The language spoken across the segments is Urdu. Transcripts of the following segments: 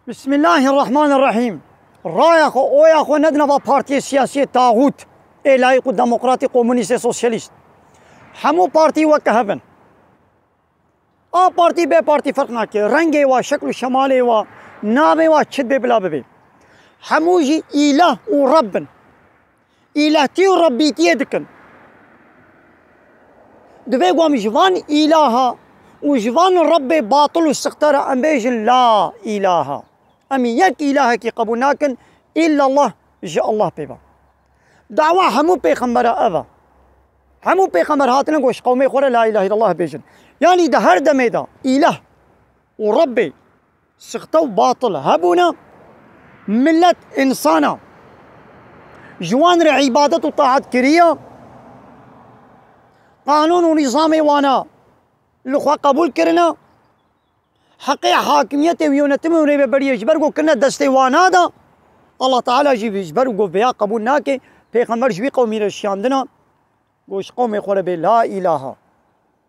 بسم الله الرحمن الرحیم. رای خو اویا خو ندنوا پارتی سیاسی طاغوت لایق دموکراتی کمونیست سوشلیست همو پارتی و کهبن آ پارتی به پارتی فرق نکه رنگ و شکل و شمال و نام و چد به بلا به همو جی اله و ربن الهتی و ربیتی دکن دوی قوم جوان الها و جوان رب باطل و سختر ام بیجن لا اله أمي يك إله كي قبولناكن إلا الله جاء الله بيبا دعوة همو بيخمر أبا همو بيخمر هاتنا قوش قومي خورا لا إله إلا الله بيجن يعني ده هر دمي ده إله وربي سختو باطل هبونا ملت إنسانا جوان عبادة وطاعت كريا قانون ونظامي وانا لخوا قبول كرنا حقي حاكمية ويونتم وريبه بڑي اجبر کو كنا دستي وانا دا الله تعالى جي اجبر کو بيا قبول ناكي پیغمبر جوي قومي رشاندنا گوش قوم خور به لا اله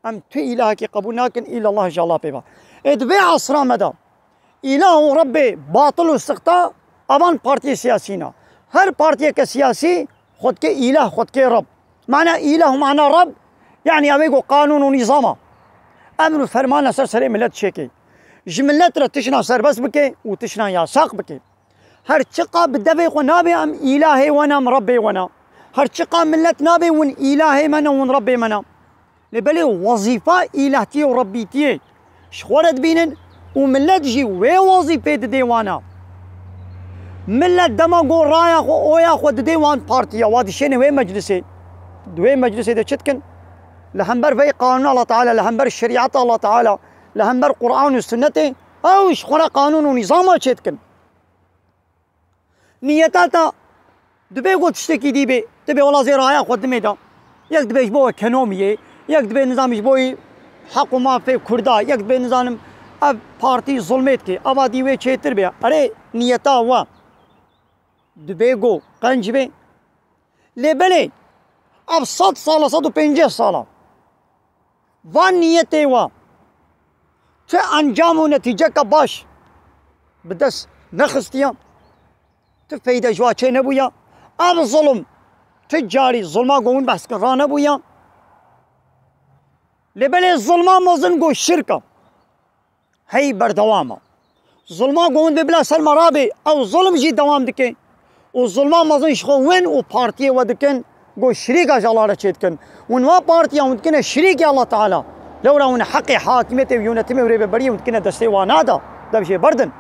ام تو اله كي قبول ناكن الا الله جل الله بيبا ادبي عصر مدى اله ربي باطل واستقطاع اوان پارتي سياسينا هر پارتي کا سياسي خود کے اله خود کے رب معنى اله معنى رب يعني اوي قانون ونظام امر فرمان سر سر ملت شيكي جملت را تشنا سربس بكي وتشنا ياساق بكي هر چقا بدبي ونابي ام إلهي وانا مربي وانا هر چقا ملت نابي ون إلهي منا ون ربي منا لبلي وظيفة إلهتي وربيتي شخورت بينن وملت جي وي وظيفة ديوانا ملت دما قو رايا خو اويا خو ديوان بارتيا وادي شين وي مجلسي دوي مجلسي دا چتكن لهمبر في قانون الله تعالى لهمبر الشريعة الله تعالى لهمبر قرآن والسنة أو شخورا قانون ونظام چتكن نيتاتا دبي قو تشتكي دي بي دبي والله زي رايا خود ميدا يك دبي جبوه اكونومية يك دبي نظام جبوه حق وما في كردا يك دبي نظام اب پارتي ظلمت كي ابا ديوه چيتر بيا اري نيتا هوا دبي قو قنج بي لبلي اب 100 سالة 150 سالة وان نيته هوا چه انجام و نتیجه کا باش بدست نخستیام تو فایده جوا چه نبویا اب ظلم تجاری ظلما گون بحث کرا نبویا لبلی ظلما موزن گو شرکا هی بردواما ظلما گون ببلا سر مرابي او ظلم جي دوام دکن و ظلما موزن شخوين و پارتي ودکن گو شريكا جلالة چيدكن ونوا پارتيا ودکن شريكي الله تعالى لولا هنا حقي حاكمية ويونتمي وريبه بري ومتكنا دستي وانادا ده بشي بردن